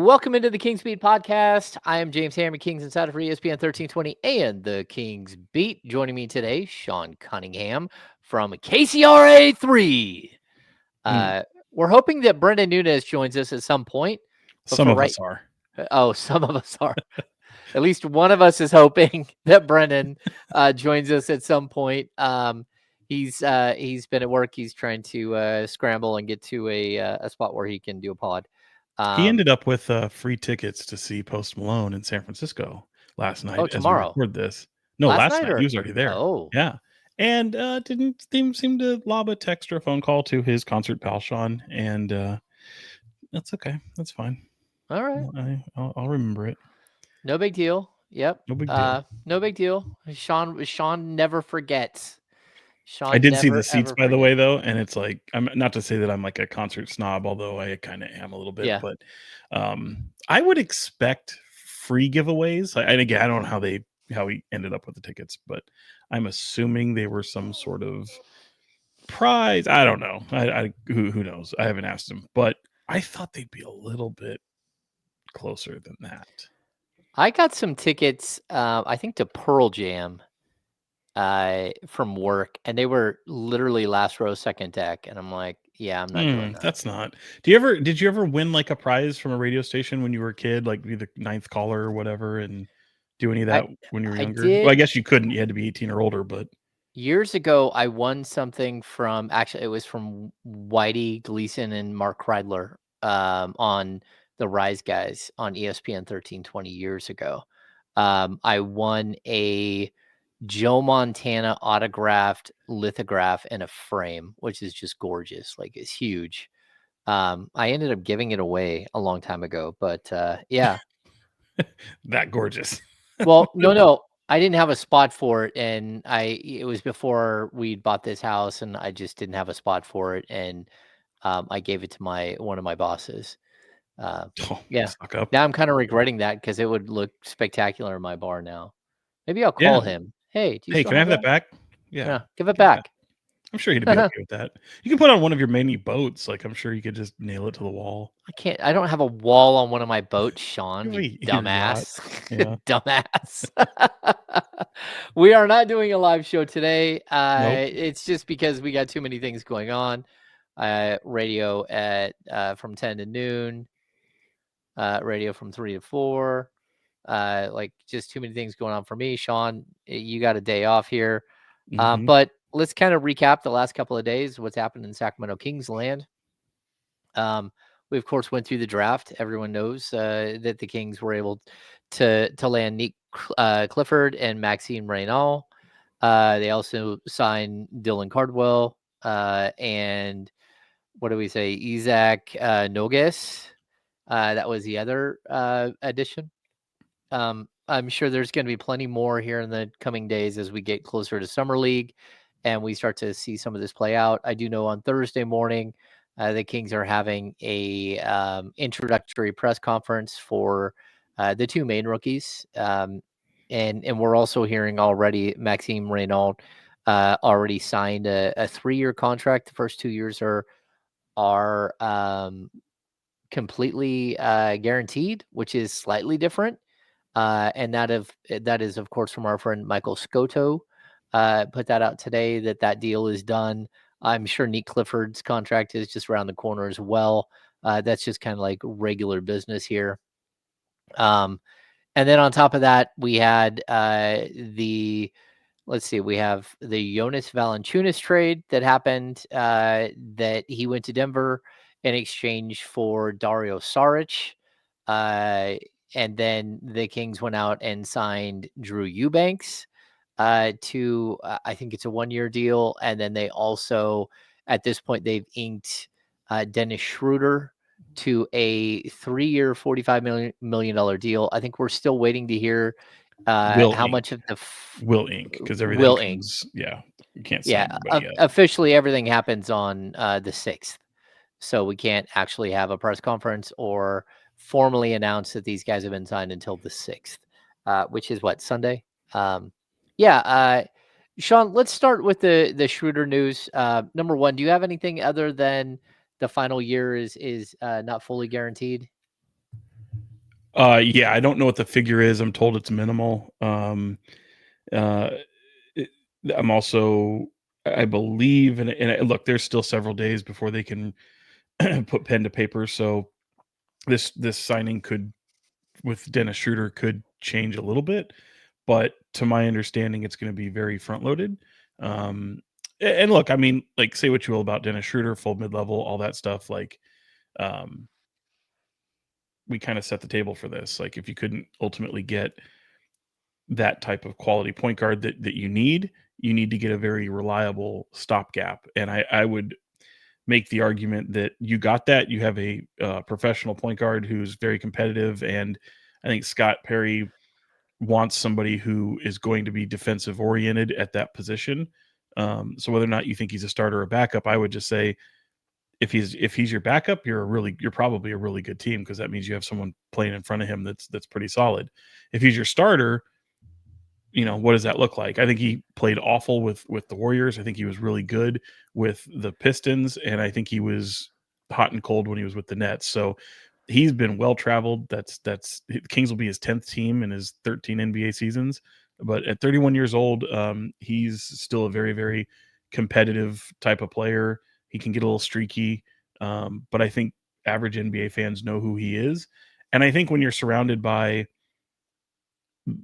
Welcome into the Kings Beat podcast. I am James Hammer, Kings Insider for ESPN 1320 and the Kings Beat. Joining me today, Sean Cunningham from KCRA 3. We're hoping that Brenden Nunes joins us at some point. Some of us are. Oh, some of us are. At least one of us is hoping that Brenden joins us at some point. He's been at work. He's trying to scramble and get to a spot where he can do a pod. He ended up with free tickets to see Post Malone in San Francisco last night as we record this. No, last night. He was already there. Oh. Yeah. And didn't seem to lob a text or a phone call to his concert pal, Sean. And that's okay. That's fine. All right. I'll remember it. No big deal. Yep. No big deal. No big deal. Sean never forgets. I did see the seats, by the way, though, and it's like, I'm not to say that I'm like a concert snob, although I kind of am a little bit. Yeah. But I would expect free giveaways. And again, I don't know how he ended up with the tickets, but I'm assuming they were some sort of prize. I don't know. Who knows? I haven't asked him, but I thought they'd be a little bit closer than that. I got some tickets, I think, to Pearl Jam from work, and they were literally last row, second deck, and I'm like, yeah, I'm not doing that. That's not. Did you ever win like a prize from a radio station when you were a kid, like be the ninth caller or whatever, and do any of that when you were younger? Well, I guess you couldn't. You had to be 18 or older, but years ago, I won something from, actually, it was from Whitey Gleason and Mark Kreidler on the Rise Guys on ESPN 1320 years ago. I won a Joe Montana autographed lithograph in a frame, which is just gorgeous. Like, it's huge. I ended up giving it away a long time ago, but yeah. That gorgeous. Well, no. I didn't have a spot for it, and it was before we bought this house, and I just didn't have a spot for it, and I gave it to one of my bosses. Yeah. Now I'm kind of regretting that because it would look spectacular in my bar now. Maybe I'll call him. Hey, can I have that back? Yeah, give it back. I'm sure he'd be okay with that. You can put it on one of your many boats. Like, I'm sure you could just nail it to the wall. I don't have a wall on one of my boats, Sean. You dumbass. Yeah. Dumbass. We are not doing a live show today. Nope. It's just because we got too many things going on. Radio from 10 to noon. Radio from 3 to 4. Like, just too many things going on for me. Sean, you got a day off here. But let's kind of recap the last couple of days, what's happened in Sacramento Kings land. We, of course, went through the draft. Everyone knows that the Kings were able to land Nick Clifford and Maxime Reynal. They also signed Dylan Cardwell and what do we say? Isaac Nogues. That was the other addition. I'm sure there's going to be plenty more here in the coming days as we get closer to Summer League and we start to see some of this play out. I do know on Thursday morning, the Kings are having a introductory press conference for the two main rookies. And we're also hearing already Maxime Reynal already signed a 3-year contract. The first 2 years are completely guaranteed, which is slightly different. And that is, of course, from our friend Michael Scotto. Put that out today that deal is done. I'm sure Nick Clifford's contract is just around the corner as well. That's just kind of like regular business here. And then on top of that, we had we have the Jonas Valancuinas trade that happened, that he went to Denver in exchange for Dario Saric. And then the Kings went out and signed Drew Eubanks to, I think it's a 1-year deal. And then they also, at this point, they've inked Dennis Schröder to a 3-year, $45 million deal. I think we're still waiting to hear how much of the will ink, because everything will ink. Yeah, you can't sign anybody yet. Officially, everything happens on the 6th, so we can't actually have a press conference or formally announce that these guys have been signed until the 6th, which is what, Sunday? Sean, let's start with the Schröder news. Number one, do you have anything other than the final year is not fully guaranteed? Yeah, I don't know what the figure is. I'm told it's minimal. Uh, it, I'm also, I believe, and look, there's still several days before they can put pen to paper. So this signing could, with Dennis Schroeder, could change a little bit, but to my understanding, it's going to be very front loaded. Um, and look, I mean, like, say what you will about Dennis Schroeder, full mid level, all that stuff. Like, um, we kind of set the table for this. Like, if you couldn't ultimately get that type of quality point guard that you need to get a very reliable stopgap. And I would make the argument that you got that. You have a professional point guard who's very competitive, and I think Scott Perry wants somebody who is going to be defensive oriented at that position. So whether or not you think he's a starter or a backup, I would just say if he's your backup, you're probably a really good team, because that means you have someone playing in front of him that's pretty solid. If he's your starter, what does that look like? I think he played awful with the Warriors. I think he was really good with the Pistons, and I think he was hot and cold when he was with the Nets. So he's been well traveled. That's Kings will be his 10th team in his 13 NBA seasons. But at 31 years old, he's still a very, very competitive type of player. He can get a little streaky, but I think average NBA fans know who he is. And I think when you're surrounded by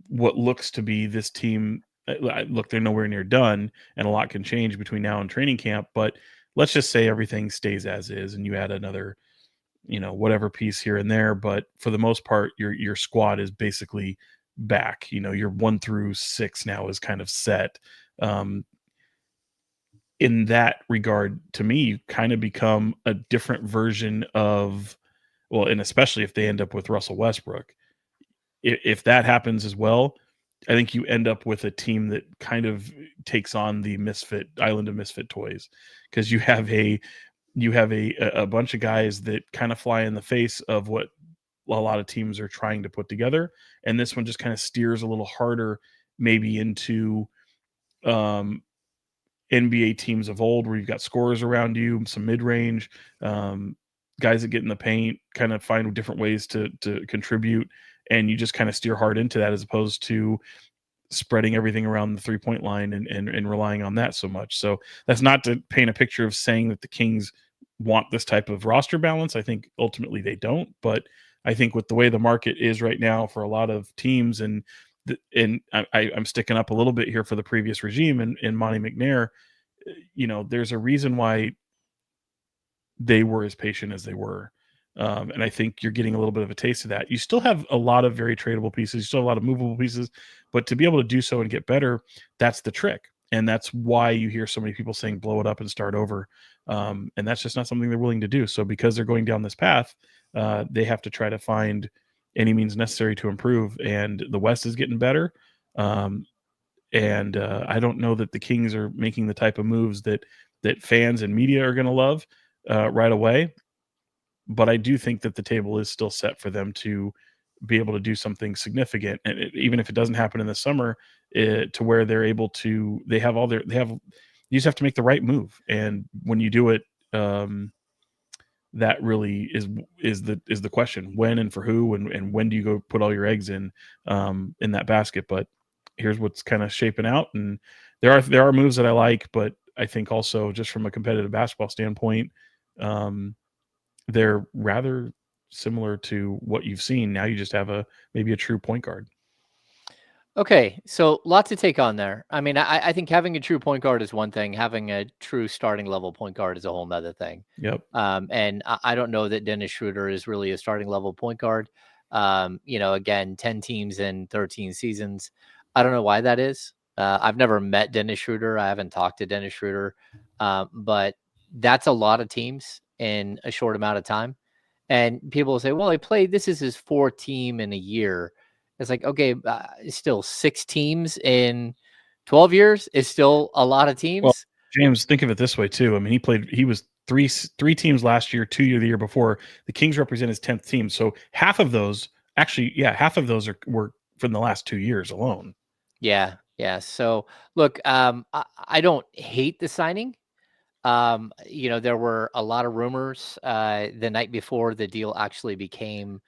what looks to be this team, look, they're nowhere near done, and a lot can change between now and training camp. But let's just say everything stays as is, and you add another, whatever piece here and there. But for the most part, your squad is basically back. Your 1 through 6 now is kind of set. Um, in that regard, to me, you kind of become a different version of, well, and especially if they end up with Russell Westbrook, if that happens as well, I think you end up with a team that kind of takes on the misfit island of misfit toys, because you have a bunch of guys that kind of fly in the face of what a lot of teams are trying to put together, and this one just kind of steers a little harder, maybe into um, NBA teams of old, where you've got scorers around you, some mid range, um, guys that get in the paint, kind of find different ways to contribute, and you just kind of steer hard into that, as opposed to spreading everything around the 3 point line and relying on that so much. So that's not to paint a picture of saying that the Kings want this type of roster balance. I think ultimately they don't, but I think with the way the market is right now for a lot of teams, and I'm sticking up a little bit here for the previous regime and Monty McNair, there's a reason why they were as patient as they were. And I think you're getting a little bit of a taste of that. You still have a lot of very tradable pieces, you still have a lot of movable pieces, but to be able to do so and get better, that's the trick. And that's why you hear so many people saying blow it up and start over. And that's just not something they're willing to do. So because they're going down this path, they have to try to find any means necessary to improve. And the West is getting better. And I don't know that the Kings are making the type of moves that fans and media are going to love right away. But I do think that the table is still set for them to be able to do something significant, and even if it doesn't happen in the summer, to where they're able to, they have, you just have to make the right move, and when you do it, that really is the question: when and for who, and when do you go put all your eggs in that basket? But here's what's kind of shaping out, and there are moves that I like, but I think also, just from a competitive basketball standpoint, um, they're rather similar to what you've seen. Now you just have maybe a true point guard. Okay, so lot to take on there. I mean, I think having a true point guard is one thing. Having a true starting level point guard is a whole nother thing. Yep. And I don't know that Dennis Schroeder is really a starting level point guard. Again, 10 teams in 13 seasons. I don't know why that is. I've never met Dennis Schroeder. I haven't talked to Dennis Schroeder. But that's a lot of teams in a short amount of time. And people will say, well, this is his fourth team in a year. It's like, okay, still 6 teams in 12 years is still a lot of Well, teams. James, think of it this way too. I mean, he was three teams last year, 2 year the year before. The Kings represent his 10th team. So half of those, actually, yeah, half of those were from the last 2 years alone. Yeah, yeah. So look, I don't hate the signing. There were a lot of rumors the night before the deal actually became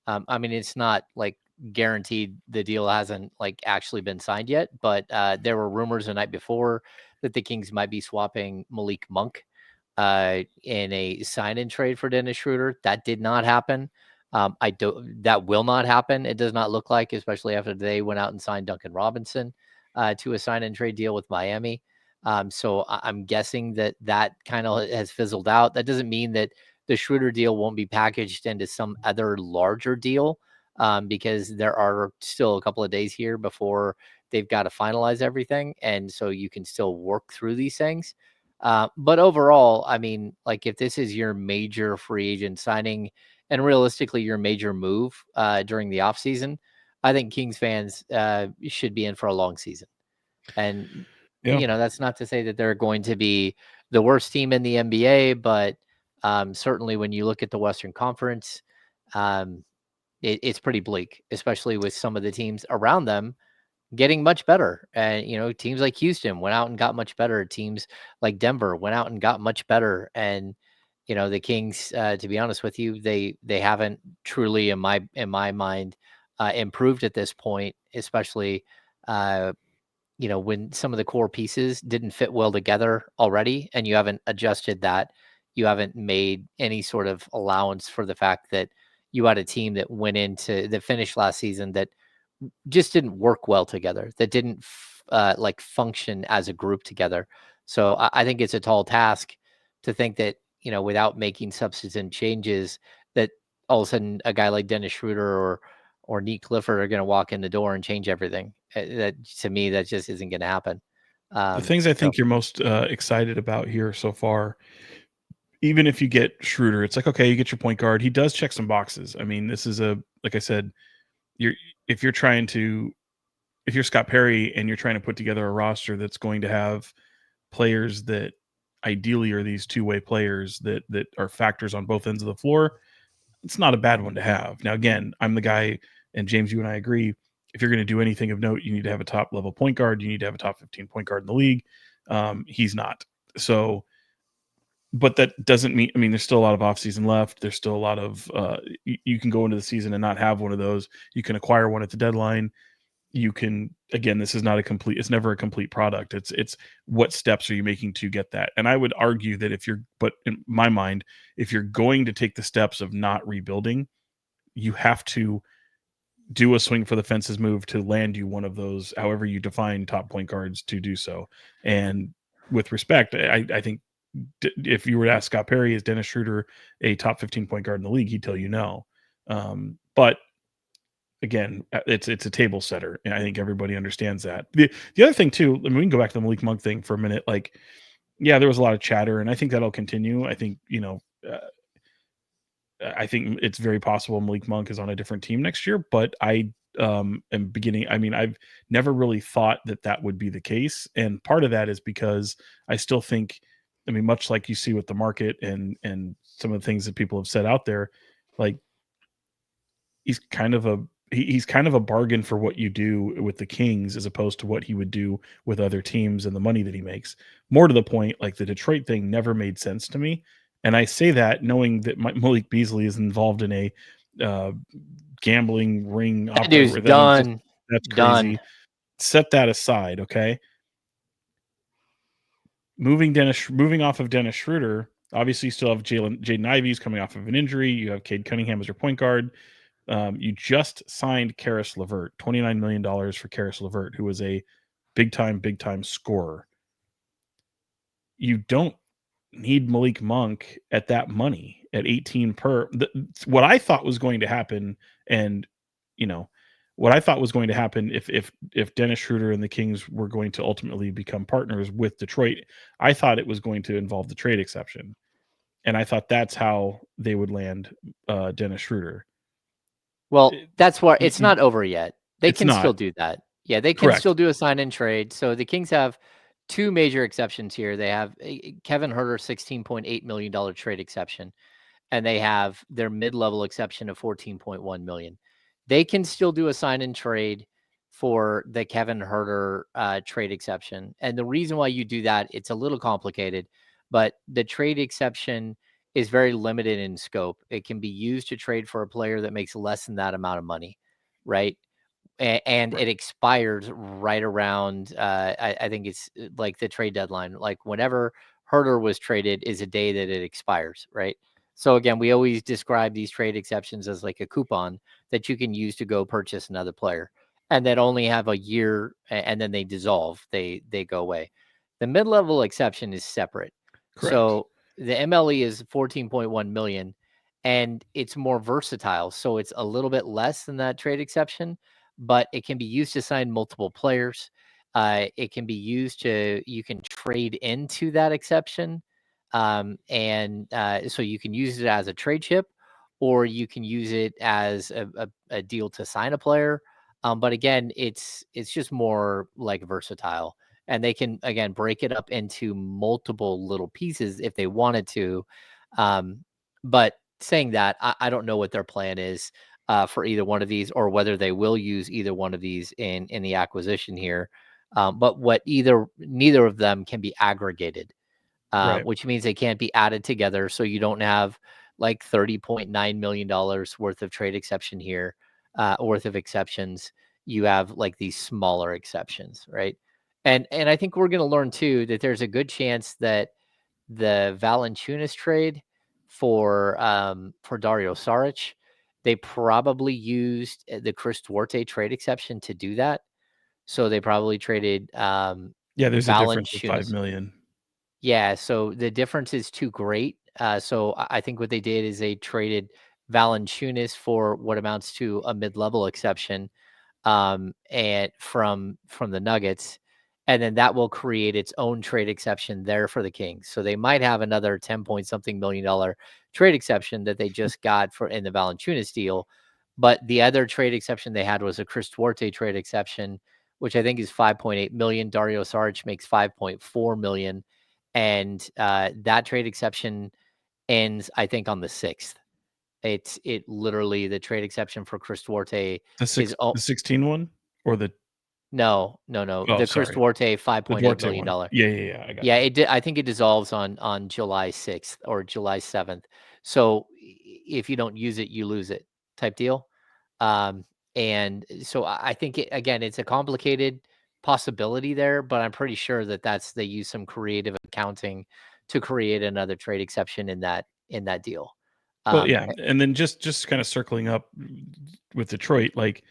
I mean, it's not like guaranteed the deal hasn't like actually been signed yet, but there were rumors the night before that the Kings might be swapping Malik Monk in a sign-in trade for Dennis Schroeder. That did not happen. I don't. That will not happen. It does not look like, especially after they went out and signed Duncan Robinson to a sign-in trade deal with Miami. So I'm guessing that kind of has fizzled out. That doesn't mean that the Schroeder deal won't be packaged into some other larger deal, because there are still a couple of days here before they've got to finalize everything, and so you can still work through these things. But overall, I mean, like if this is your major free agent signing and realistically your major move during the offseason, I think Kings fans should be in for a long season. And, Yeah. that's not to say that they're going to be the worst team in the NBA, but certainly when you look at the Western Conference, um, it's pretty bleak, especially with some of the teams around them getting much better. And, teams like Houston went out and got much better. Teams like Denver went out and got much better. And, the Kings, to be honest with you, they haven't truly, in my mind, improved at this point, especially uh, when some of the core pieces didn't fit well together already, and you haven't adjusted that, you haven't made any sort of allowance for the fact that you had a team that went into the finish last season that just didn't work well together, that didn't like function as a group together. So I think it's a tall task to think that, without making substantive changes, that all of a sudden a guy like Dennis Schroeder or Neat Clifford are going to walk in the door and change everything. That to me, that just isn't going to happen. The things I So think you're most excited about here so far, even if you get Schroeder, it's like, okay, you get your point guard. He does check some boxes. I mean, this is like I said, you're if you're trying to if you're Scott Perry and you're trying to put together a roster that's going to have players that ideally are these two-way players that are factors on both ends of the floor, it's not a bad one to have. Now, again, I'm the guy, and James, you and I agree. If you're going to do anything of note, you need to have a top level point guard. You need to have a top 15 point guard in the league. He's not. So, but that doesn't mean, I mean, there's still a lot of offseason left. There's still a lot of, you can go into the season and not have one of those. You can acquire one at the deadline. You can, again, this is not a complete, it's never a complete product. It's what steps are you making to get that? And I would argue that but in my mind, if you're going to take the steps of not rebuilding, you have to do a swing for the fences move to land you one of those, however you define top point guards, to do so. And with respect, I think if you were to ask Scott Perry, is Dennis Schroeder a top 15 point guard in the league? He'd tell you no. But again, it's a table setter, and I think everybody understands that. The other thing too, I mean, we can go back to the Malik Monk thing for a minute. Like, yeah, there was a lot of chatter, and I think that'll continue. I think I think it's very possible Malik Monk is on a different team next year, but I am beginning. I mean, I've never really thought that would be the case, and part of that is because I still think, I mean, much like you see with the market and some of the things that people have said out there, like he's kind of a he's kind of a bargain for what you do with the Kings as opposed to what he would do with other teams and the money that he makes. More to the point, like the Detroit thing never made sense to me, and I say that knowing that Malik Beasley is involved in a uh, gambling ring that dude's opera. That done, that's done. crazy. Set that aside, okay? Moving off of Dennis Schroeder. Obviously, you still have Jaden Ivey's coming off of an injury. You have Cade Cunningham as your point guard. You just signed Karis LeVert, $29 million for Karis LeVert, who was a big time scorer. You don't need Malik Monk at that money at 18 per. What I thought was going to happen, and you know, what I thought was going to happen if Dennis Schroeder and the Kings were going to ultimately become partners with Detroit, I thought it was going to involve the trade exception, and I thought that's how they would land Dennis Schroeder. Well, It- that's why you, it's you, not over yet. They it's can still not do that. Yeah, they can still correct. do a sign and trade. So the Kings have two major exceptions here. They have Kevin Herter $16.8 million trade exception, and they have their mid-level exception of 14.1 million. They can still do a sign and trade for the Kevin Herter trade exception. And the reason why you do that, it's a little complicated, but the trade exception is very limited in scope. It can be used to trade for a player that makes less than that amount of money, right? And it expires right around, I think it's like the trade deadline. Like whenever Herter was traded is a day that it expires, right? So again, we always describe these trade exceptions as like a coupon that you can use to go purchase another player, and that only have a year, and then they dissolve. They go away. The mid-level exception is separate. Correct. So the MLE is 14.1 million, and it's more versatile. So it's a little bit less than that trade exception, but it can be used to sign multiple players. It can be used to, you can trade into that exception. And so you can use it as a trade chip, or you can use it as a deal to sign a player. But again, it's just more like versatile. And they can, again, break it up into multiple little pieces if they wanted to. But saying that, I don't know what their plan is for either one of these, or whether they will use either one of these in the acquisition here. But neither of them can be aggregated, Right. which means they can't be added together. So you don't have like $30.9 million worth of trade exception here, worth of exceptions. You have like these smaller exceptions, right? And I think we're going to learn too that there's a good chance that the Valancuinas trade for Dario Saric, they probably used the Chris Duarte trade exception to do that. So they probably traded Yeah, there's a difference of 5 Valancuinas. million. Yeah, so the difference is too great. So I think what they did is they traded Valanchunas for what amounts to a mid-level exception, and from the Nuggets, and then that will create its own trade exception there for the Kings. So they might have another 10 point something million dollar trade exception that they just got for in the Valanchunas deal. But the other trade exception they had was a Chris Duarte trade exception, which I think is 5.8 million. Dario Saric makes 5.4 million, and that trade exception ends, I think, on the 6th. It literally, the trade exception for Chris Duarte is, The 16 one or the no. oh, The Chris sorry. Duarte The $5.8 Duarte million one. dollar. Yeah, I got Yeah, you. I think it dissolves on July 6th or July 7th. So if you don't use it, you lose it, type deal. Um, and so I think again, it's a complicated possibility there, but I'm pretty sure that they use some creative accounting to create another trade exception in that deal. Well, Um, yeah, and then just kind of circling up with Detroit, like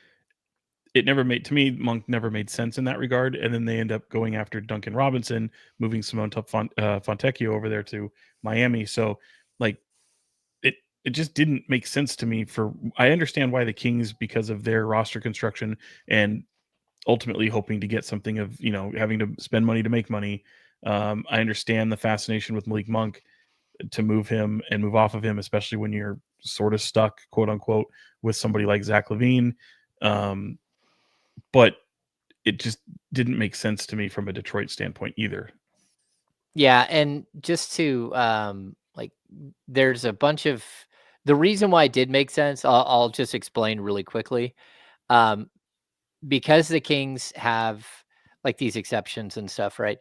it never made to me, Monk never made sense in that regard, and then they end up going after Duncan Robinson, moving Simone Fontecchio over there to Miami. So, like it it just didn't make sense to me. For I understand why the Kings, because of their roster construction and ultimately hoping to get something of having to spend money to make money. I understand the fascination with Malik Monk to move him and move off of him, especially when you're sort of stuck, quote unquote, with somebody like Zach LaVine. Um, but it just didn't make sense to me from a Detroit standpoint either. Yeah, and just to like, there's a bunch of the reason why it did make sense. I'll just explain really quickly. Um, because the Kings have like these exceptions and stuff, right?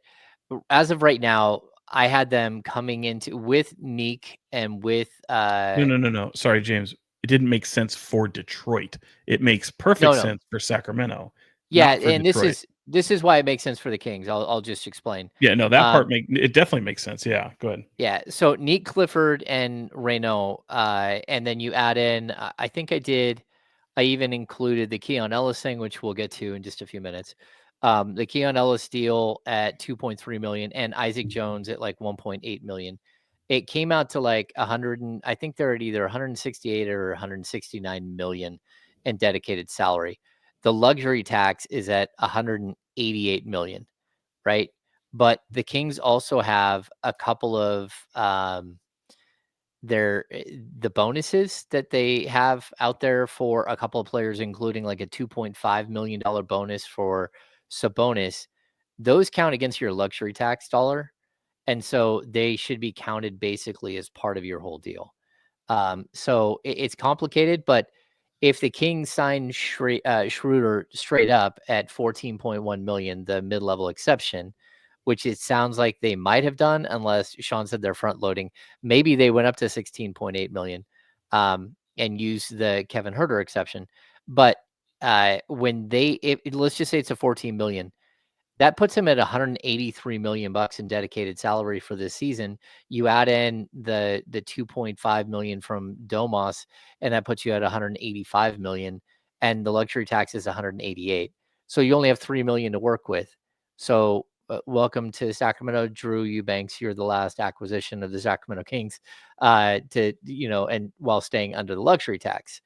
As of right now, I had them coming into with Neek and with No. Sorry, James. It didn't make sense for Detroit. It makes perfect no. sense for Sacramento, Yeah, not for and Detroit. this is why it makes sense for the Kings. I'll just explain. Yeah, no, that part Um, make it definitely makes sense. Yeah, go ahead. Yeah, so Neat Clifford and Reynaud, and then you add in, I even included the Keon Ellis thing, which we'll get to in just a few minutes. The Keon Ellis deal at 2.3 million and Isaac Jones at like 1.8 million. It came out to like 100, and I think they're at either 168 or 169 million in dedicated salary. The luxury tax is at 188 million, right? But the Kings also have a couple of the bonuses that they have out there for a couple of players, including like a $2.5 million bonus for Sabonis. Those count against your luxury tax dollar. And so they should be counted basically as part of your whole deal. So it's complicated, but if the Kings sign Schroeder straight up at 14.1 million, the mid-level exception, which it sounds like they might have done, unless Sean said they're front loading. Maybe they went up to 16.8 million and used the Kevin Herter exception. But when let's just say it's a 14 million, that puts him at 183 million bucks in dedicated salary for this season. You add in the 2.5 million from Domas, and that puts you at 185 million, and the luxury tax is 188. So you only have 3 million to work with. So welcome to Sacramento, Drew Eubanks. You're the last acquisition of the Sacramento Kings, and while staying under the luxury tax.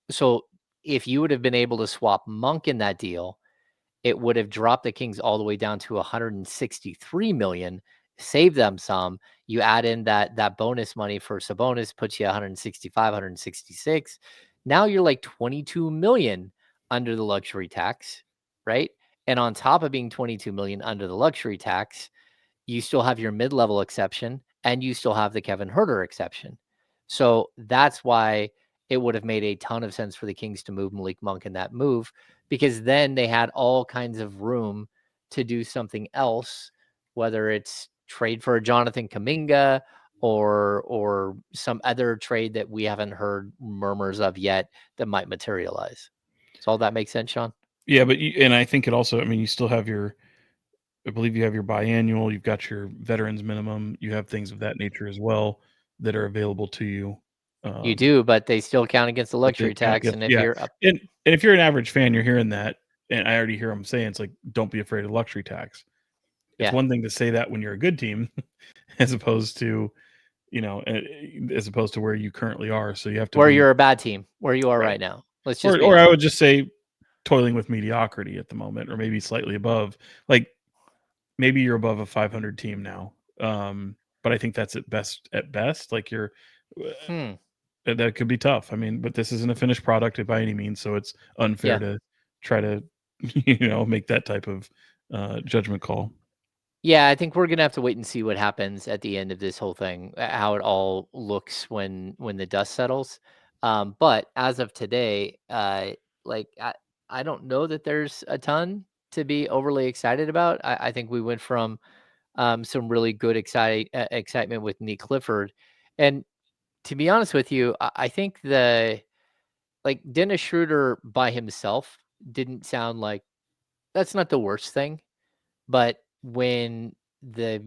So if you would have been able to swap Monk in that deal, it would have dropped the Kings all the way down to 163 million, save them some. You add in that bonus money for Sabonis, puts you 165, 166. Now you're like 22 million under the luxury tax, right? And on top of being 22 million under the luxury tax, you still have your mid-level exception and you still have the Kevin Herter exception. So that's why it would have made a ton of sense for the Kings to move Malik Monk in that move, because then they had all kinds of room to do something else, whether it's trade for a Jonathan Kuminga or some other trade that we haven't heard murmurs of yet that might materialize. Does all that make sense, Sean? Yeah, but and I think it also, I mean, you still have I believe you have your biannual, you've got your veterans minimum, you have things of that nature as well that are available to you. You do, but they still count against the But they luxury count tax. against, And if yeah. you're up, And if you're an average fan, you're hearing that, and I already hear them saying it's like, don't be afraid of luxury tax. It's yeah, one thing to say that when you're a good team, as opposed to where you currently are. So you have to where be you're a bad team, where you are right. right now. Let's just be Or I honest. would just say toiling with mediocrity at the moment, or maybe slightly above. Like maybe you're above a 500 team now. But I think that's at best. At best, like you're that could be tough. I mean, but this isn't a finished product by any means, so it's unfair Yeah. to try to make that type of judgment call. Yeah, I think we're gonna have to wait and see what happens at the end of this whole thing, how it all looks when the dust settles. But as of today, like I don't know that there's a ton to be overly excited about. I think we went from some really good excitement with Nick Clifford, and to be honest with you, I think like Dennis Schroeder by himself didn't sound like that's not the worst thing. But when the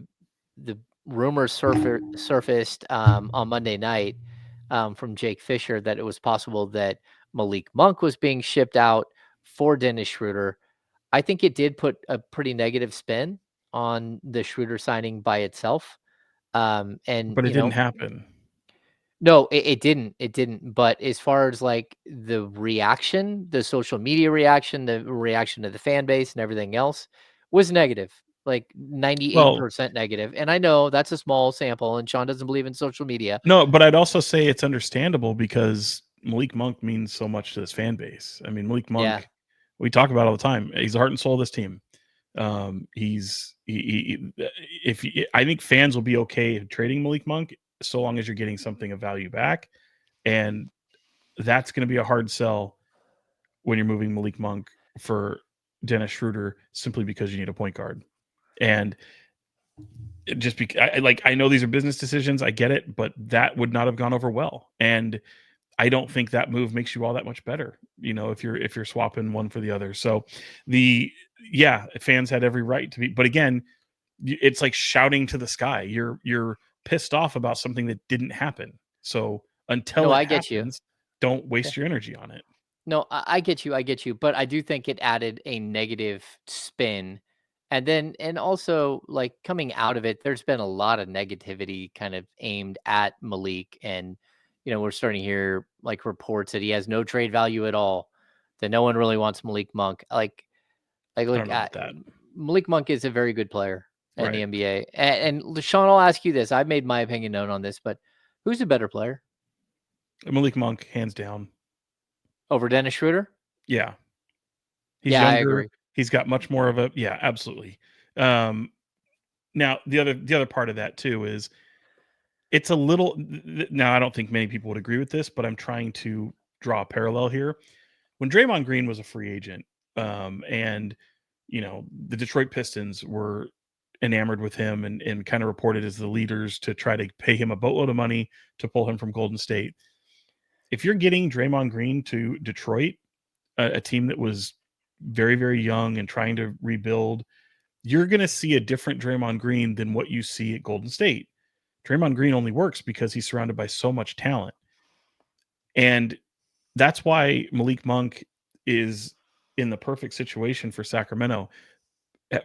the rumors surfaced on Monday night from Jake Fisher that it was possible that Malik Monk was being shipped out for Dennis Schroeder, I think it did put a pretty negative spin on the Schroeder signing by itself. And But it didn't happen. no, it didn't. It didn't. But as far as like the reaction, the social media reaction, the reaction of the fan base and everything else was negative, like Well, 98% negative. And I know that's a small sample and Sean doesn't believe in social media. no, but I'd also say it's understandable because Malik Monk means so much to this fan base. I mean, Malik Yeah. Monk, we talk about all the time. He's the heart and soul of this team. I think fans will be okay trading Malik Monk so long as you're getting something of value back, and that's going to be a hard sell when you're moving Malik Monk for Dennis Schroeder simply because you need a point guard. And just because I know these are business decisions, I get it, but that would not have gone over well. And I don't think that move makes you all that much better, if you're swapping one for the other. So fans had every right to be, but again, it's like shouting to the sky. You're pissed off about something that didn't happen. So No, until it I get you. happens, don't Yeah. waste your energy on it. No, I get you. I get you. But I do think it added a negative spin. And also, like coming out of it, there's been a lot of negativity kind of aimed at Malik. And, we're starting to hear like reports that he has no trade value at all, that no one really wants Malik Monk. I don't know about that. Malik Monk is a very good player in the Right. NBA. And Sean, I'll ask you this. I've made my opinion known on this, but who's a better player Malik Monk, hands down. over Dennis Schroeder? Yeah. He's Yeah, I younger. agree. He's got much more of a, yeah, absolutely. Now the other part of that too is it's a little, now I don't think many people would agree with this, but I'm trying to draw a parallel here. When Draymond Green was a free agent, and the Detroit Pistons were enamored with him and kind of reported as the leaders to try to pay him a boatload of money to pull him from Golden State. If you're getting Draymond Green to Detroit, a team that was very, very young and trying to rebuild, you're going to see a different Draymond Green than what you see at Golden State. Draymond Green only works because he's surrounded by so much talent. And that's why Malik Monk is in the perfect situation for Sacramento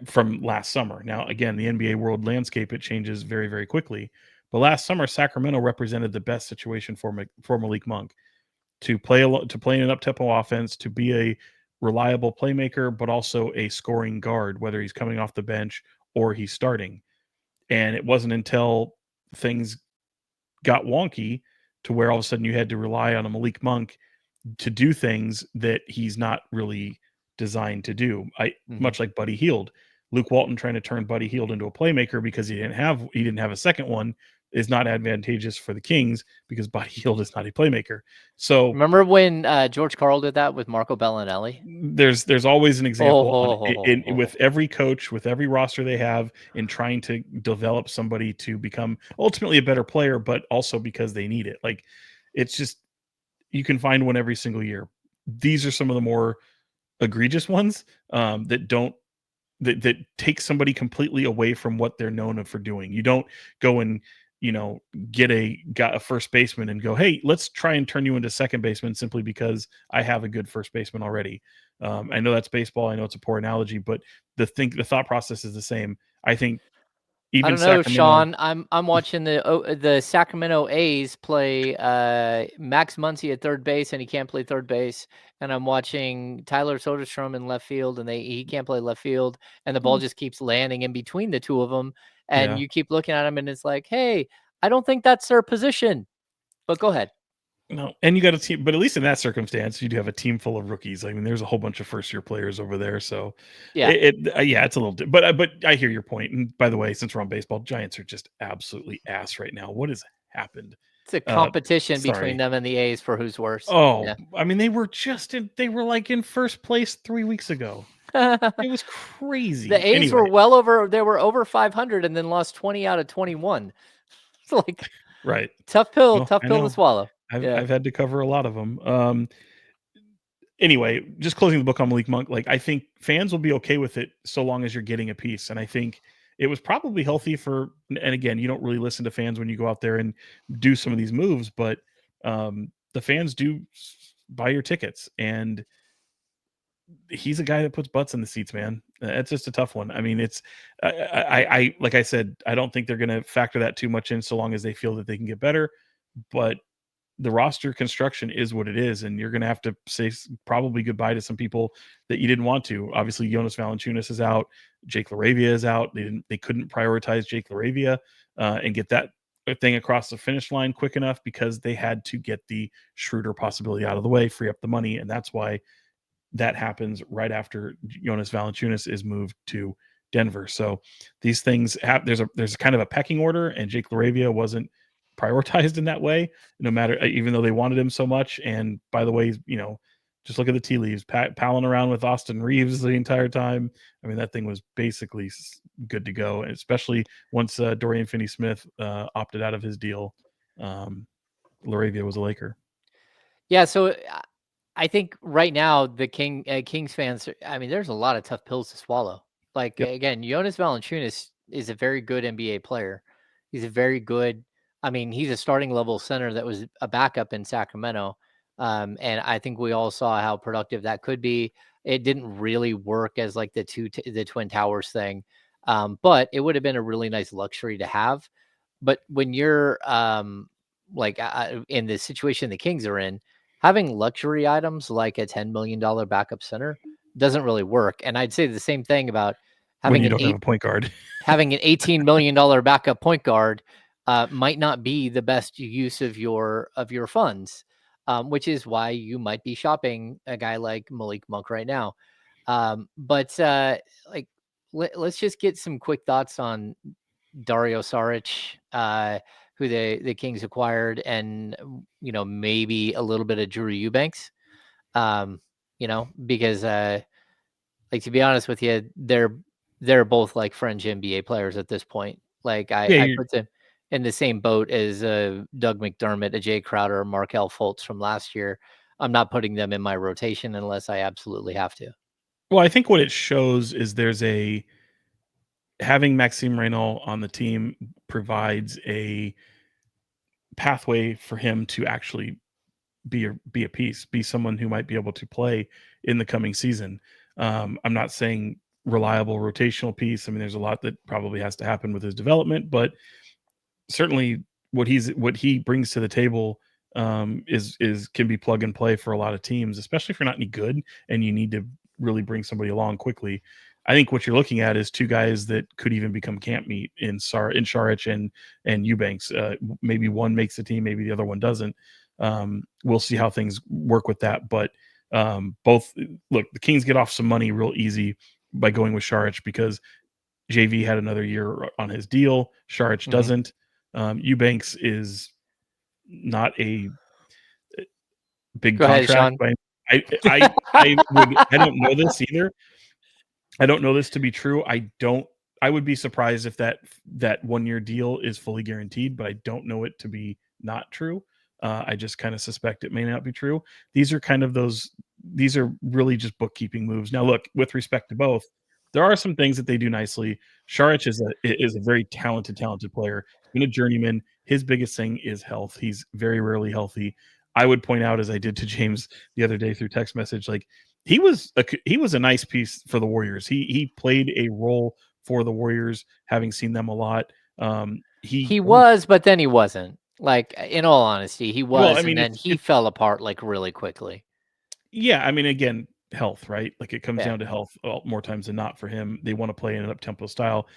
from last summer. Now, again, the NBA world landscape, it changes very, very quickly. But last summer, Sacramento represented the best situation for Malik Monk to play in an up-tempo offense, to be a reliable playmaker, but also a scoring guard, whether he's coming off the bench or he's starting. And it wasn't until things got wonky to where all of a sudden you had to rely on a Malik Monk to do things that he's not really designed to do. Much like Buddy Hield. Luke Walton trying to turn Buddy Hield into a playmaker because he didn't have a second one is not advantageous for the Kings because Buddy Hield is not a playmaker. So remember when George Karl did that with Marco Bellinelli? There's always an example with every coach, with every roster they have in trying to develop somebody to become ultimately a better player, but also because they need it. Like, it's just, you can find one every single year. These are some of the more egregious ones that take somebody completely away from what they're known for doing. You don't go and get a first baseman and go, hey, let's try and turn you into second baseman simply because I have a good first baseman already. I know that's baseball. I know it's a poor analogy, but the thought process is the same. I think even I don't know, Sacramento, Sean. I'm watching the Sacramento A's play Max Muncy at third base, and he can't play third base. And I'm watching Tyler Soderstrom in left field, and he can't play left field, and the ball just keeps landing in between the two of them. And you keep looking at him, and it's like, hey, I don't think that's their position. But go ahead. No, and you got a team, but at least in that circumstance, you do have a team full of rookies. I mean, there's a whole bunch of first-year players over there, so Yeah, it's a little, but I hear your point. And by the way, since we're on baseball, Giants are just absolutely ass right now. What has happened? it's a competition between Sorry. them and the A's for who's worse. Oh, Yeah. I mean, they were like in first place 3 weeks ago. It was crazy. The A's Anyway, were they were over 500 and then lost 20 out of 21. It's like right. tough pill Well, to swallow. I've had to cover a lot of them. Anyway, just closing the book on Malik Monk, like, I think fans will be okay with it so long as you're getting a piece. And I think it was probably healthy and again, you don't really listen to fans when you go out there and do some of these moves, but the fans do buy your tickets, and he's a guy that puts butts in the seats, man. It's just a tough one. I mean, it's I like I said, I don't think they're going to factor that too much in so long as they feel that they can get better, but the roster construction is what it is, and you're going to have to say probably goodbye to some people that you didn't want to. Obviously, Jonas Valancuinas is out. Jake LaRavia is out. They couldn't prioritize Jake LaRavia and get that thing across the finish line quick enough because they had to get the Schröder possibility out of the way, free up the money, and that's why that happens right after Jonas Valancuinas is moved to Denver. So these things have there's kind of a pecking order, and Jake LaRavia wasn't prioritized in that way, no matter, even though they wanted him so much. And by the way, just look at the tea leaves, palling around with Austin Reeves the entire time. I mean, that thing was basically good to go, and especially once Dorian Finney-Smith opted out of his deal. LaRavia was a Laker. Yeah, so I think right now the Kings fans, I mean, there's a lot of tough pills to swallow. Like, again, Jonas Valanciunas is a very good NBA player. He's a very good, I mean, he's a starting level center that was a backup in Sacramento. And I think we all saw how productive that could be. It didn't really work as like the Twin Towers thing. But it would have been a really nice luxury to have. But when you're in the situation the Kings are in, having luxury items like a $10 million backup center doesn't really work. And I'd say the same thing about When having you don't have a point guard. having an $18 million backup point guard might not be the best use of your funds, which is why you might be shopping a guy like Malik Monk right now. But let's just get some quick thoughts on Dario Saric, who the Kings acquired, and maybe a little bit of Drew Eubanks. Because Like, to be honest with you, they're both like fringe NBA players at this point. Like, Yeah, I put them in the same boat as Doug McDermott, a Jay Crowder, Markelle Fultz from last year. I'm not putting them in my rotation unless I absolutely have to. well, I think what it shows is having Maxime Renault on the team provides a pathway for him to actually be a piece, be someone who might be able to play in the coming season. I'm not saying reliable rotational piece. I mean, there's a lot that probably has to happen with his development, but certainly what he brings to the table is can be plug and play for a lot of teams, especially if you're not any good and you need to really bring somebody along quickly. I think what you're looking at is two guys that could even become camp meet in Saric and Eubanks. Maybe one makes the team, maybe the other one doesn't. We'll see how things work with that. But both look, the Kings get off some money real easy by going with Saric because JV had another year on his deal. Saric doesn't. Eubanks is not a big Go ahead, contract, Sean. but I don't know this either. I don't know this to be true. I would be surprised if that 1 year deal is fully guaranteed, but I don't know it to be not true. I just kind of suspect it may not be true. These are really just bookkeeping moves. Now, look, with respect to both, there are some things that they do nicely. Saric is a very talented player. He's been a journeyman. His biggest thing is health. He's very rarely healthy. I would point out, as I did to James the other day through text message, like he was a nice piece for the Warriors. He played a role for the Warriors, having seen them a lot. He was, but then he wasn't. Like, in all honesty, he Well, I was, and mean, then he fell apart like really quickly. yeah, I mean, again, health, right? Like it comes Yeah. down to health more times than not for him. They want to play in an up-tempo style.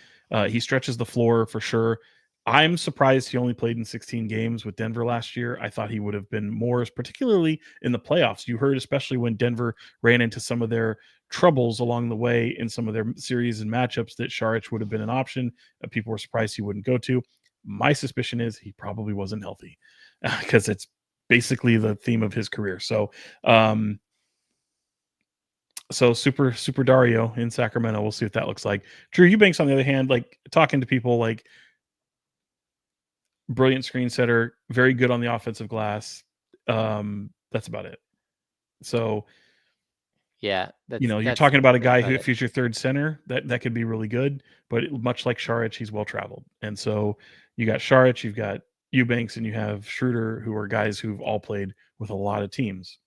He stretches the floor for sure. I'm surprised he only played in 16 games with Denver last year. I thought he would have been more, particularly in the playoffs. You heard, especially when Denver ran into some of their troubles along the way in some of their series and matchups, that Saric would have been an option. People were surprised he wouldn't go to. My suspicion is he probably wasn't healthy because it's basically the theme of his career. So super Dario in Sacramento. We'll see what that looks like. Drew Eubanks, on the other hand, like talking to people, like brilliant screen setter, very good on the offensive glass. That's about it. So Yeah, you're talking about a guy who, about if he's your third center, that could be really good. But much like Saric, he's well traveled, and so you got Saric, you've got Eubanks, and you have Schröder, who are guys who've all played with a lot of teams.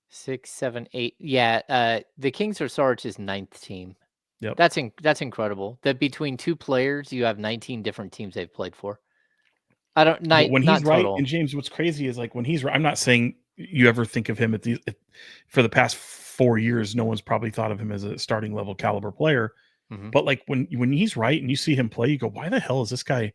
6, 7, 8. Yeah, the Kings are Saric's ninth team. Yep. That's incredible. That between two players, you have 19 different teams they've played for. I don't But when he's not right, total. and James, what's crazy is like when he's right. I'm not saying you ever think of him for the past 4 years. No one's probably thought of him as a starting level caliber player. Mhm. But like when he's right and you see him play, you go, why the hell is this guy?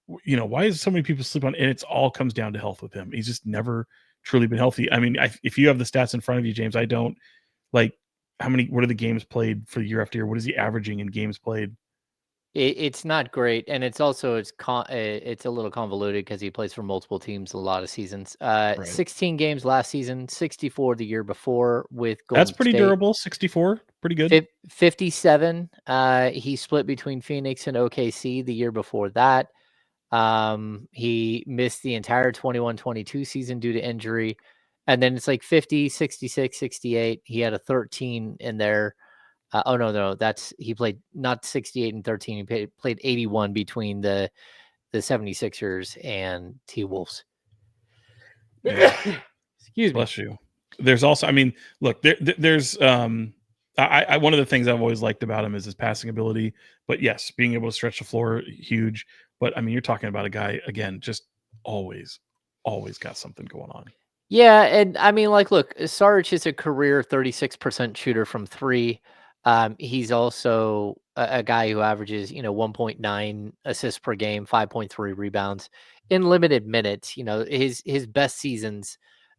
Why is so many people sleep on? And it's all comes down to health with him. He's just never truly been healthy. I mean, if you have the stats in front of you, James, I don't like what are the games played for year after year? What is he averaging in games played? It's not great, and it's also it's a little convoluted because he plays for multiple teams a lot of seasons. Right. 16 games last season, 64 the year before with That's Golden pretty State. durable. 64, pretty good. 57. He split between Phoenix and OKC the year before that. He missed the entire 21-22 season due to injury. And then it's like 50, 66, 68. He had a 13 in there. Oh no, that's he played not 68 and 13. He played 81 between the 76ers and T-Wolves. Yeah. Excuse me. Bless you. There's also, I mean, look, there's one of the things I've always liked about him is his passing ability. But yes, being able to stretch the floor, huge. But I mean, you're talking about a guy again, just always, always got something going on. Yeah, and I mean, like, look, Saric is a career 36% shooter from three. He's also a guy who averages, 1.9 assists per game, 5.3 rebounds in limited minutes. His best seasons,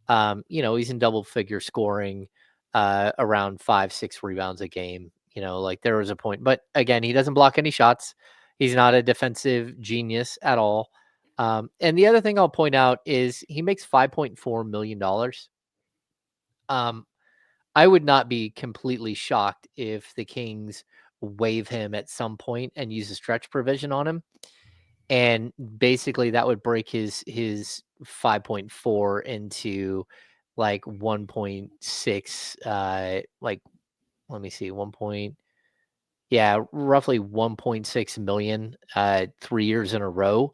he's in double figure scoring, around 5, 6 rebounds a game. Like there was a point, but again, he doesn't block any shots. He's not a defensive genius at all. And the other thing I'll point out is he makes $5.4 million. Um, I would not be completely shocked if the Kings waive him at some point and use a stretch provision on him. And basically that would break his 5.4 into like 1.6 like let me see, roughly 1.6 million 3 years in a row,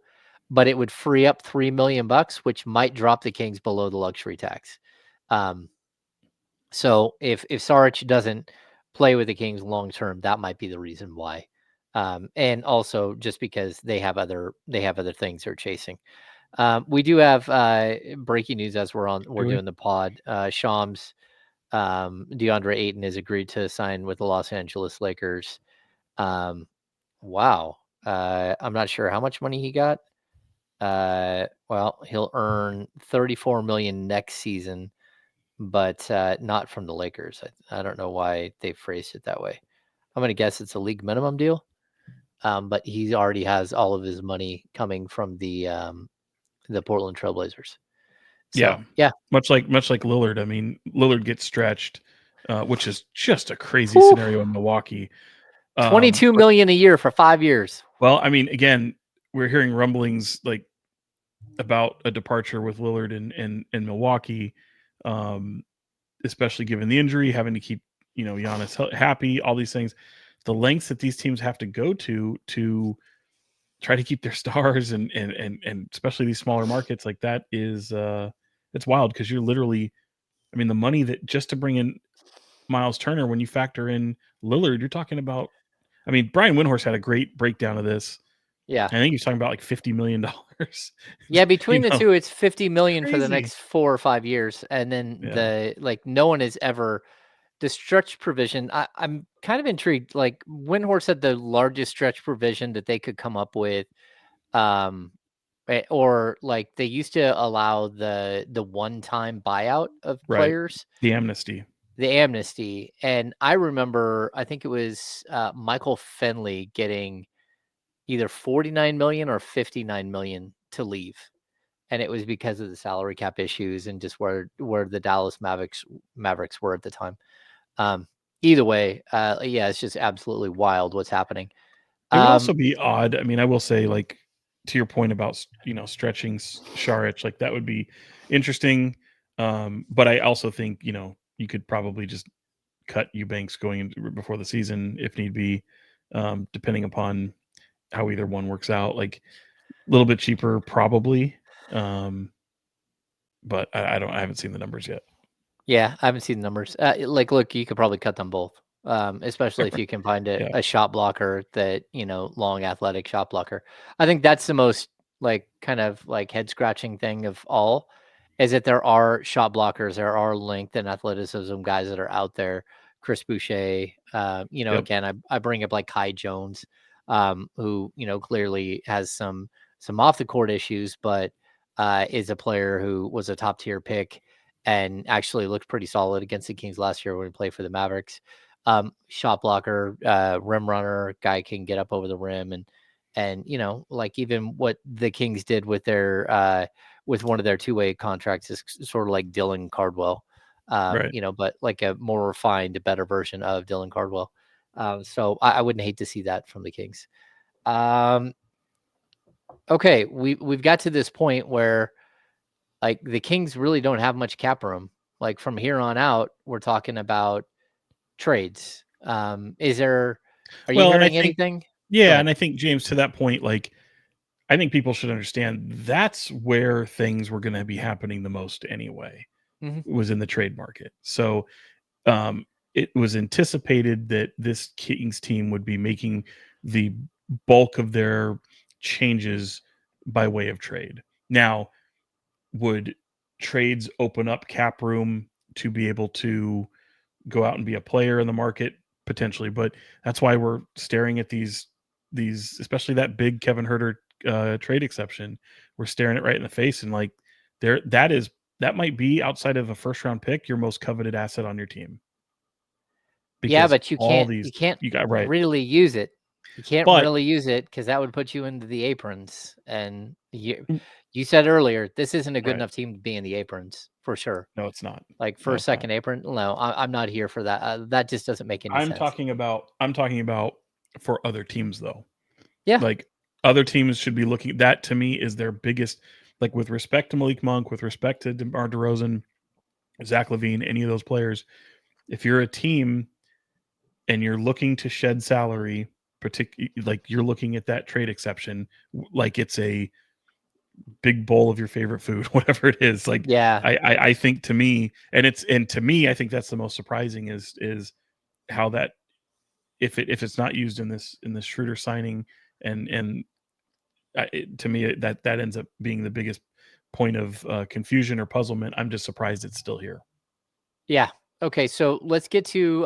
but it would free up $3 million, which might drop the Kings below the luxury tax. So if Saric doesn't play with the Kings long term, that might be the reason why. And also just because they have other things they're chasing. We do have breaking news as we're Do we? doing the pod. Shams DeAndre Ayton has agreed to sign with the Los Angeles Lakers. Wow. I'm not sure how much money he got. Well, he'll earn 34 million next season, but not from the Lakers. I don't know why they phrased it that way. I'm gonna guess it's a league minimum deal. But he already has all of his money coming from the Portland Trailblazers. Yeah. So yeah, Much like Lillard. I mean, Lillard gets stretched, which is just a crazy Whew. scenario in Milwaukee. 22 million a year for 5 years. Well, I mean, again, we're hearing rumblings like about a departure with Lillard in Milwaukee, especially given the injury, having to keep Giannis happy, all these things. The lengths that these teams have to go to try to keep their stars and especially these smaller markets like that is it's wild because you're literally, I mean, the money that just to bring in Miles Turner, when you factor in Lillard, you're talking about, I mean, Brian Windhorst had a great breakdown of this. Yeah. I think he's talking about like $50 million. Yeah, between the two, it's 50 million for the Crazy. next 4 or 5 years. And then no one has ever the stretch provision. I'm kind of intrigued. Like Windhorst said the largest stretch provision that they could come up with, or like they used to allow the one-time buyout of Right. players. The amnesty. And I remember, I think it was Michael Finley getting either 49 million or 59 million to leave. And it was because of the salary cap issues and just where the Dallas Mavericks were at the time. Either way, it's just absolutely wild what's happening. It would also be odd. I mean, I will say, like, to your point about stretching Saric, like that would be interesting. But I also think you could probably just cut Eubanks going into before the season if need be, depending upon how either one works out. Like a little bit cheaper, probably. But I haven't seen the numbers yet. Yeah, I haven't seen the numbers. Look, you could probably cut them both, especially if you can find a shot blocker that long athletic shot blocker. I think that's the most kind of head scratching thing of all, is that there are shot blockers, there are length and athleticism guys that are out there. Chris Boucher, again, I bring up like Kai Jones, who clearly has some off the court issues, but is a player who was a top tier pick and actually looked pretty solid against the Kings last year when he played for the Mavericks. Shot blocker, rim runner, guy can get up over the rim and even what the Kings did with their with one of their two-way contracts is sort of like Dylan Cardwell, Right. but like a more refined, better version of Dylan Cardwell. So I wouldn't hate to see that from the Kings. Okay, we've got to this point where like the Kings really don't have much cap room. Like from here on out, we're talking about trades. Are you hearing anything? Yeah, and I think James, to that point, like I think people should understand that's where things were going to be happening the most anyway. Mm-hmm. Was in the trade market. So it was anticipated that this Kings team would be making the bulk of their changes by way of trade. Now, would trades open up cap room to be able to go out and be a player in the market? Potentially, but that's why we're staring at these especially that big Kevin Huerter trade exception. We're staring it right in the face, and like that might be, outside of a first round pick, your most coveted asset on your team. Yeah, Because but you can't you got right. really use it. You can't But really use it because that would put you into the aprons. And you said earlier, this isn't a good right. enough team to be in the aprons. for sure. No, it's not. Like No, first, it's not. second apron. No, I'm not here for that. That just doesn't make any I'm sense. talking about for other teams though. Yeah. Like other teams should be looking. That to me is their biggest. Like with respect to Malik Monk, with respect to DeMar DeRozan, Zach LaVine, any of those players, if you're a team and you're looking to shed salary, like you're looking at that trade exception, like it's a big bowl of your favorite food, whatever it is. Like, Yeah. I think to me, and to me, I think that's the most surprising is how that if it's not used in this Schroeder signing, and to me that ends up being the biggest point of confusion or puzzlement. I'm just surprised it's still here. Yeah. Okay, so let's get to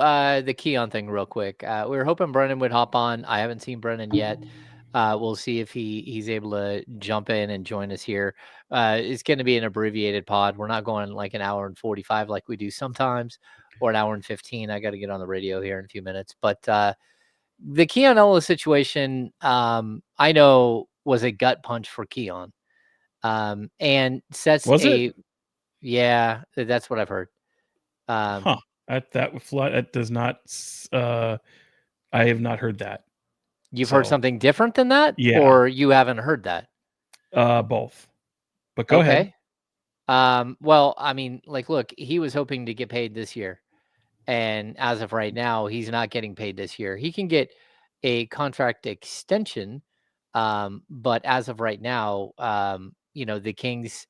the Keon thing real quick. We were hoping Brenden would hop on. I haven't seen Brenden yet. We'll see if he's able to jump in and join us here. It's going to be an abbreviated pod. We're not going like an hour and 45 like we do sometimes, or an hour and 15. I got to get on the radio here in a few minutes. But the Keon Ellis situation, I know, was a gut punch for Keon, and sets Was it? yeah, that's what I've heard. Huh. That does not. I have not heard that. You've heard something different than that, Yeah. or you haven't heard that? Both. But go ahead. Well, I mean, like, look, he was hoping to get paid this year, and as of right now, he's not getting paid this year. He can get a contract extension, but as of right now, the Kings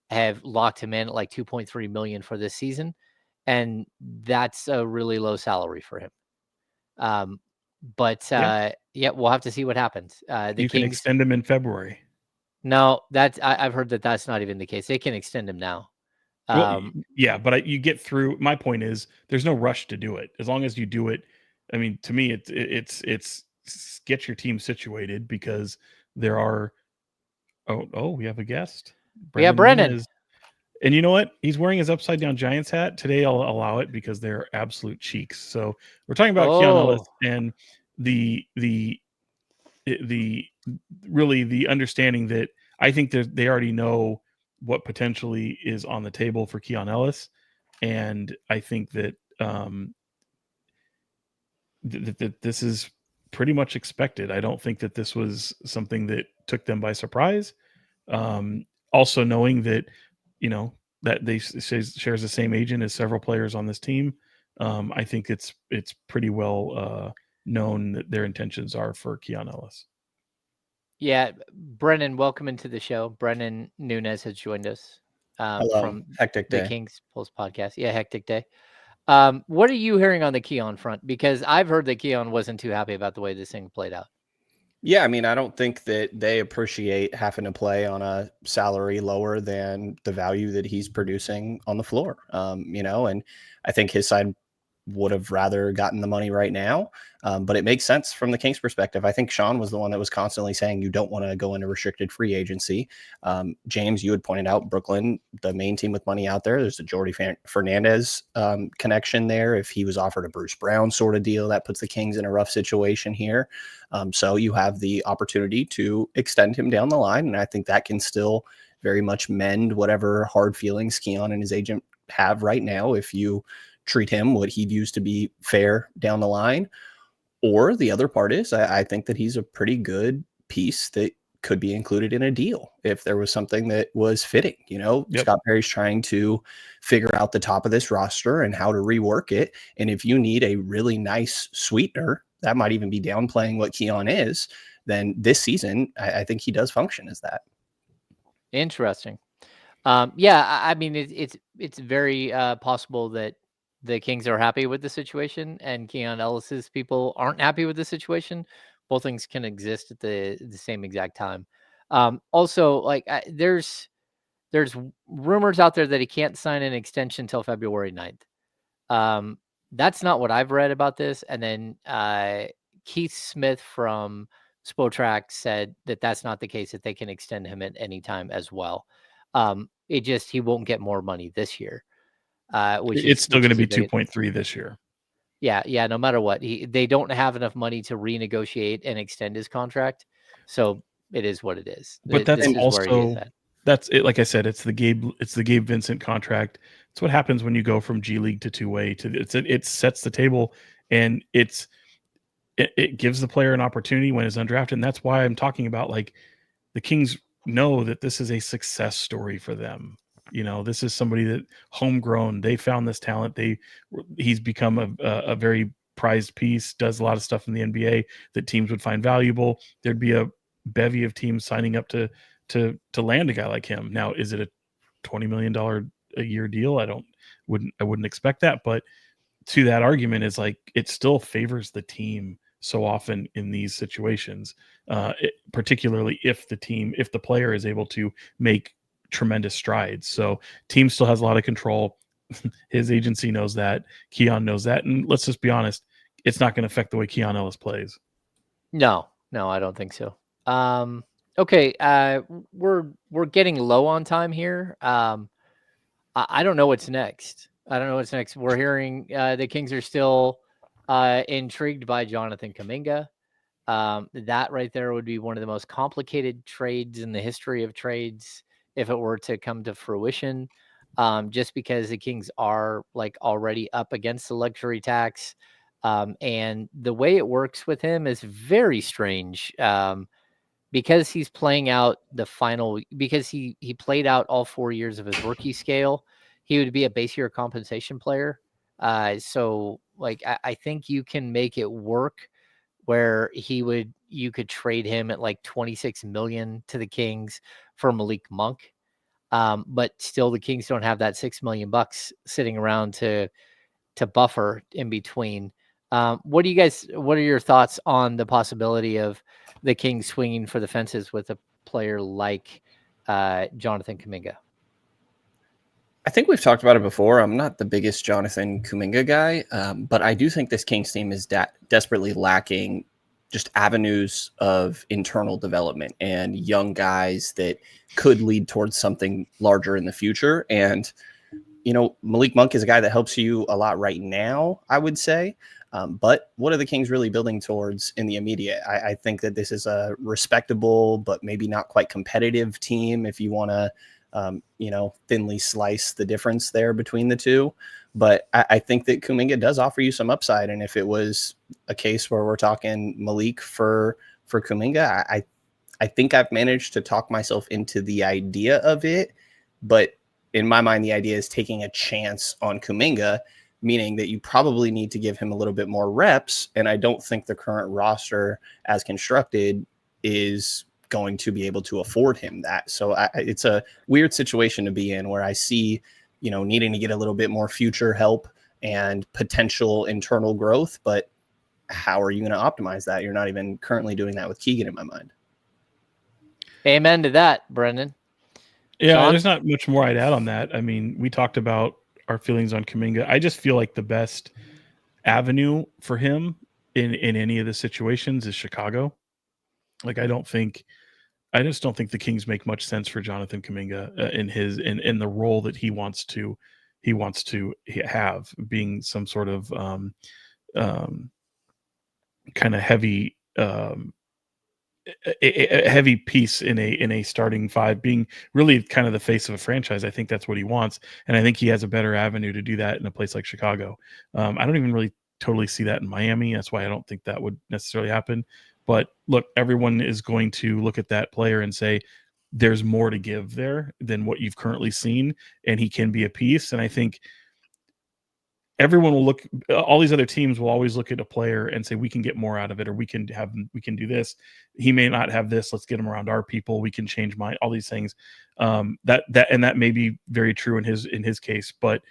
have locked him in at like 2.3 million for this season, and that's a really low salary for him. But yeah, we'll have to see what happens. The You can Kings extend him in February. No, I've heard that that's not even the case. They can extend him now. Well, yeah, but you get through. My point is, there's no rush to do it. As long as you do it, I mean, to me, it's get your team situated, because there are. Oh, we have a guest. We have Brenden. And you know what? He's wearing his upside down Giants hat today. I'll allow it because they're absolute cheeks. So we're talking about Keon Ellis and the really the understanding that I think that they already know what potentially is on the table for Keon Ellis, and I think that that this is pretty much expected. I don't think that this was something that took them by surprise. Also knowing that that they shares the same agent as several players on this team, I think it's pretty well known that their intentions are for Keon Ellis. Yeah, Brenden, welcome into the show. Brenden Nunes has joined us from Hectic the Day Kings Pulse podcast. Yeah, hectic day. What are you hearing on the Keon front? Because I've heard that Keon wasn't too happy about the way this thing played out. Yeah, I mean, I don't think that they appreciate having to play on a salary lower than the value that he's producing on the floor. And I think his side would have rather gotten the money right now. But it makes sense from the Kings perspective. I think Sean was the one that was constantly saying you don't want to go into restricted free agency. James, you had pointed out Brooklyn, the main team with money out there. There's a Jordy Fernandez connection there. If he was offered a Bruce Brown sort of deal, that puts the Kings in a rough situation here. So you have the opportunity to extend him down the line. And I think that can still very much mend whatever hard feelings Keon and his agent have right now, if you treat him what he'd used to be fair down the line. Or the other part is I think that he's a pretty good piece that could be included in a deal if there was something that was fitting. Yep. Scott Perry's trying to figure out the top of this roster and how to rework it. And if you need a really nice sweetener, that might even be downplaying what Keon is, then this season, I think he does function as that. Interesting. Yeah, I mean, it's very possible that the Kings are happy with the situation and Keon Ellis's people aren't happy with the situation. Both things can exist at the same exact time. Also, like there's rumors out there that he can't sign an extension until February 9th. That's not what I've read about this. And then Keith Smith from Spotrac said that that's not the case, that they can extend him at any time as well. He won't get more money this year. It's still going to be 2.3 this year. Yeah. No matter what, they don't have enough money to renegotiate and extend his contract, so it is what it is. But that's also where he is at. That's it. Like I said, it's the Gabe Vincent contract. It's what happens when you go from G League to two-way. It sets the table, and it gives the player an opportunity when it's undrafted. And that's why I'm talking about, like, the Kings know that this is a success story for them. This is somebody that homegrown. They found this talent. He's become a very prized piece. Does a lot of stuff in the NBA that teams would find valuable. There'd be a bevy of teams signing up to land a guy like him. Now, is it a $20 million a year deal? I wouldn't expect that, but to that argument is, like, it still favors the team so often in these situations, particularly if the player is able to make tremendous strides. So team still has a lot of control. His agency knows that. Keon knows that. And let's just be honest, it's not going to affect the way Keon Ellis plays. No, I don't think so. Okay, we're getting low on time here. I don't know what's next. We're hearing the Kings are still intrigued by Jonathan Kuminga. That right there would be one of the most complicated trades in the history of trades if it were to come to fruition. Just because the Kings are, like, already up against the luxury tax. And the way it works with him is very strange. Because he's playing out because he played out all 4 years of his rookie scale, he would be a base year compensation player. So, like, I think you can make it work where you could trade him at like 26 million to the Kings for Malik Monk. But still the Kings don't have that $6 million sitting around to buffer in between. What are your thoughts on the possibility of the Kings swinging for the fences with a player like Jonathan Kuminga? I think we've talked about it before. I'm not the biggest Jonathan Kuminga guy, but I do think this Kings team is desperately lacking just avenues of internal development and young guys that could lead towards something larger in the future. And, Malik Monk is a guy that helps you a lot right now, I would say. But what are the Kings really building towards in the immediate? I think that this is a respectable, but maybe not quite competitive team if you want to, thinly slice the difference there between the two. But I think that Kuminga does offer you some upside. And if it was a case where we're talking Malik for Kuminga, I think I've managed to talk myself into the idea of it. But in my mind, the idea is taking a chance on Kuminga, meaning that you probably need to give him a little bit more reps. And I don't think the current roster as constructed is going to be able to afford him that. So it's a weird situation to be in where I see, needing to get a little bit more future help and potential internal growth. But how are you going to optimize that? You're not even currently doing that with Keegan in my mind. Amen to that, Brenden. Yeah, Sean? there's not much more I'd add on that. I mean, we talked about our feelings on Kuminga. I just feel like the best avenue for him in any of the situations is Chicago. Like, I just don't think the Kings make much sense for Jonathan Kuminga in the role that he wants to have, being some sort of kind of heavy a heavy piece in a starting five, being really kind of the face of a franchise. I think that's what he wants, and I think he has a better avenue to do that in a place like Chicago. I don't even really totally see that in Miami. That's why I don't think that would necessarily happen. But look, everyone is going to look at that player and say there's more to give there than what you've currently seen, and he can be a piece. And I think everyone will look, all these other teams will always look at a player and say, we can get more out of it, or we can do this. He may not have this. Let's get him around our people. We can change all these things. That may be very true in his case, but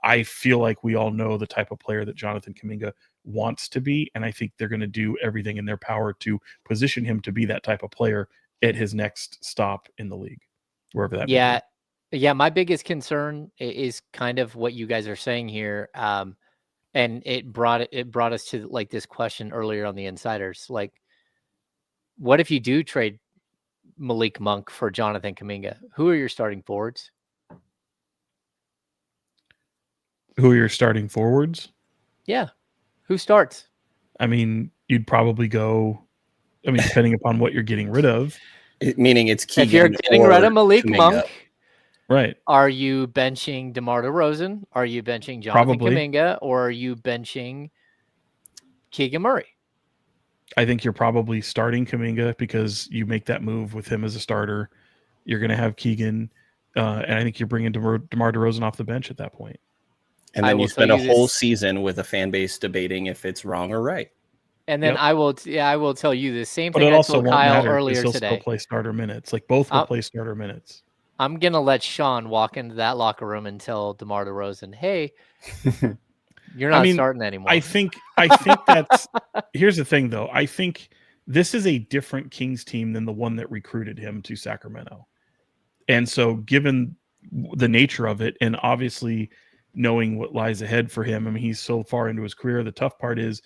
I feel like we all know the type of player that Jonathan Kuminga wants to be. And I think they're going to do everything in their power to position him to be that type of player at his next stop in the league, wherever that may be. Yeah, my biggest concern is kind of what you guys are saying here. And it brought us to, like, this question earlier on the Insiders. Like, what if you do trade Malik Monk for Jonathan Kuminga? Who are your starting forwards? Who are your starting forwards? Yeah. Who starts? I mean, you'd probably go, depending upon what you're getting rid of. Meaning it's Keegan. If you're getting rid of Malik Kuminga. Monk, Right. are you benching DeMar DeRozan? Are you benching Jonathan Probably. Kuminga? Or are you benching Keegan Murray? I think you're probably starting Kuminga because you make that move with him as a starter. You're going to have Keegan, and I think you're bringing DeMar DeRozan off the bench at that point. And then you spend a whole season with a fan base debating if it's wrong or right. And then I will tell you the same But thing it I also told won't Kyle matter earlier because he'll today. still play starter minutes. Like both will play starter minutes. I'm gonna let Sean walk into that locker room and tell DeMar DeRozan, "Hey, you're not starting anymore." I think that's here's the thing though. I think this is a different Kings team than the one that recruited him to Sacramento. And so given the nature of it, and obviously knowing what lies ahead for him, I mean, he's so far into his career. The tough part is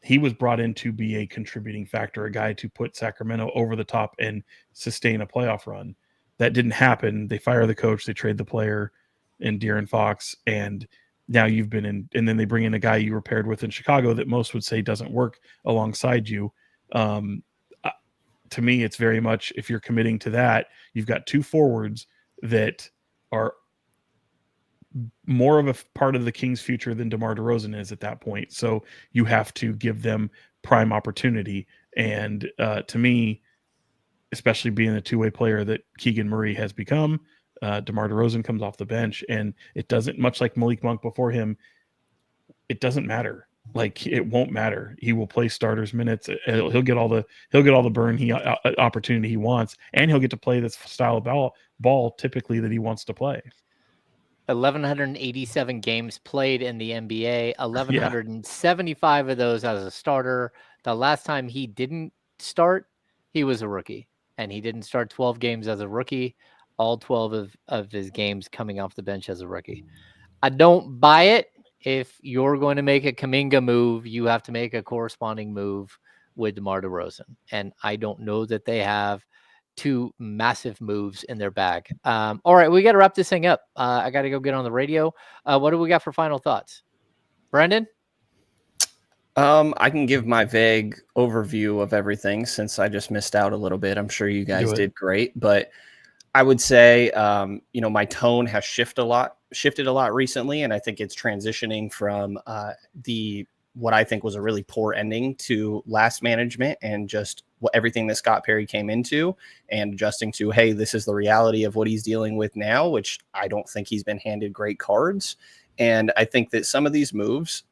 he was brought in to be a contributing factor, a guy to put Sacramento over the top and sustain a playoff run. That didn't happen. They fire the coach, they trade the player in De'Aaron Fox, and now you've been in, and then they bring in a guy you were paired with in Chicago that most would say doesn't work alongside you. To me, it's very much, if you're committing to that, you've got two forwards that are more of a part of the Kings' future than DeMar DeRozan is at that point. So you have to give them prime opportunity. And to me, especially being a two-way player that Keegan Murray has become, DeMar DeRozan comes off the bench, and it doesn't, much like Malik Monk before him, it doesn't matter. Like, it won't matter. He will play starters minutes. He'll get all the burn opportunity he wants, and he'll get to play this style of ball typically that he wants to play. 1,187 games played in the NBA, 1,175 of those as a starter. The last time he didn't start, he was a rookie, and he didn't start 12 games as a rookie, all 12 of his games coming off the bench as a rookie. I don't buy it. If you're going to make a Kuminga move, you have to make a corresponding move with DeMar DeRozan. And I don't know that they have two massive moves in their bag. All right, we got to wrap this thing up. I got to go get on the radio. What do we got for final thoughts? Brenden? I can give my vague overview of everything since I just missed out a little bit. I'm sure you guys did great, but I would say, my tone has shifted a lot recently, and I think it's transitioning from what I think was a really poor ending to last management and just everything that Scott Perry came into, and adjusting to, hey, this is the reality of what he's dealing with now, which I don't think he's been handed great cards. And I think that some of these moves,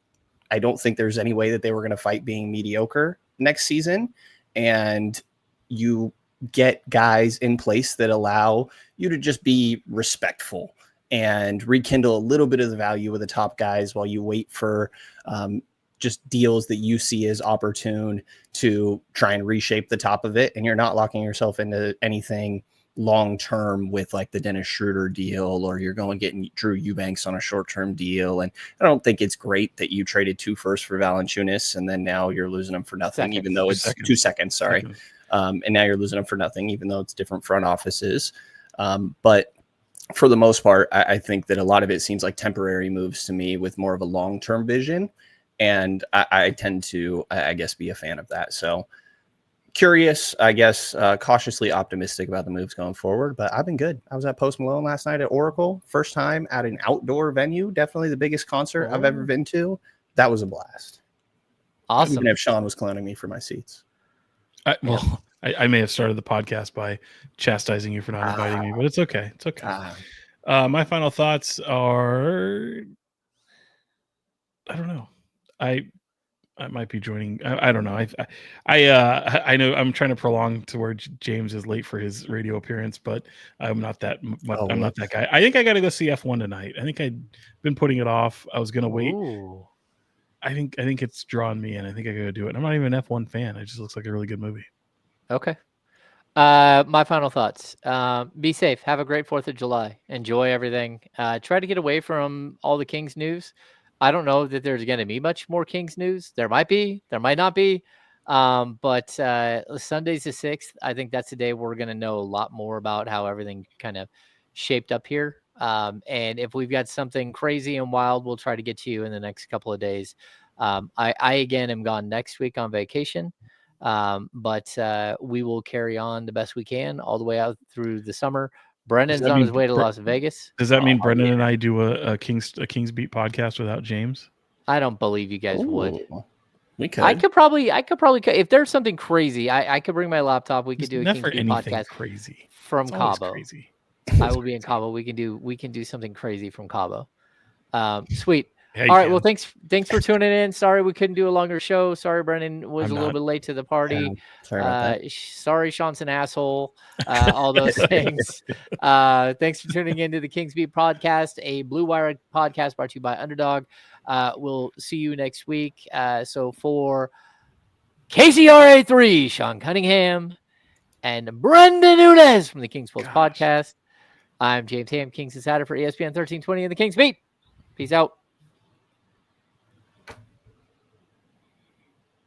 I don't think there's any way that they were going to fight being mediocre next season. And you get guys in place that allow you to just be respectful and rekindle a little bit of the value of the top guys while you wait for just deals that you see as opportune to try and reshape the top of it. And you're not locking yourself into anything long-term with like the Dennis Schröder deal, or you're going getting Drew Eubanks on a short-term deal. And I don't think it's great that you traded 2 firsts for Valancuinas and then now you're losing them for nothing, even though it's 2 seconds. Sorry. And now you're losing them for nothing, even though it's different front offices. But for the most part, I think that a lot of it seems like temporary moves to me with more of a long-term vision. And I tend to, I guess, be a fan of that. So curious, I guess, cautiously optimistic about the moves going forward, but I've been good. I was at Post Malone last night at Oracle, first time at an outdoor venue, definitely the biggest concert I've ever been to. That was a blast. Awesome. Even if Sean was clowning me for my seats. I may have started the podcast by chastising you for not inviting me, but it's okay. It's okay. My final thoughts are, I don't know. I might be joining. I don't know. I know I'm trying to prolong to where James is late for his radio appearance, but I'm not that much. I'm not that guy. I think I got to go see F1 tonight. I think I'd been putting it off. I was going to wait. I think it's drawn me in. I think I got to do it. I'm not even an F1 fan. It just looks like a really good movie. Okay. My final thoughts. Be safe. Have a great 4th of July. Enjoy everything. Try to get away from all the Kings news. I don't know that there's going to be much more Kings news. There might be, there might not be. But Sunday's the 6th. I think that's the day we're going to know a lot more about how everything kind of shaped up here. And if we've got something crazy and wild, we'll try to get to you in the next couple of days. I again am gone next week on vacation. But we will carry on the best we can all the way out through the summer. Brendan's that on mean his way to Las Vegas. Does that mean Oh, Brendan yeah. and I do a Kings Beat podcast without James? I don't believe you guys would. Ooh, we could. I could probably if there's something crazy, I could bring my laptop. We could do a never Kings Beat anything podcast crazy from It's always Cabo. crazy. I will be in Cabo. We can do something crazy from Cabo. Sweet. Yeah, All right. can. Well, thanks for tuning in. Sorry we couldn't do a longer show. Sorry Brendan was I'm a little not- bit late to the party. Yeah, sorry about that. Sorry Sean's an asshole. All those things. Thanks for tuning into the Kings Beat podcast, a Blue Wire podcast brought to you by Underdog. We'll see you next week. So for KCRA 3, Sean Cunningham and Brenden Nunes from the Kings Pulse podcast. I'm James Ham, Kings Insider for ESPN 1320 and the Kings Beat. Peace out.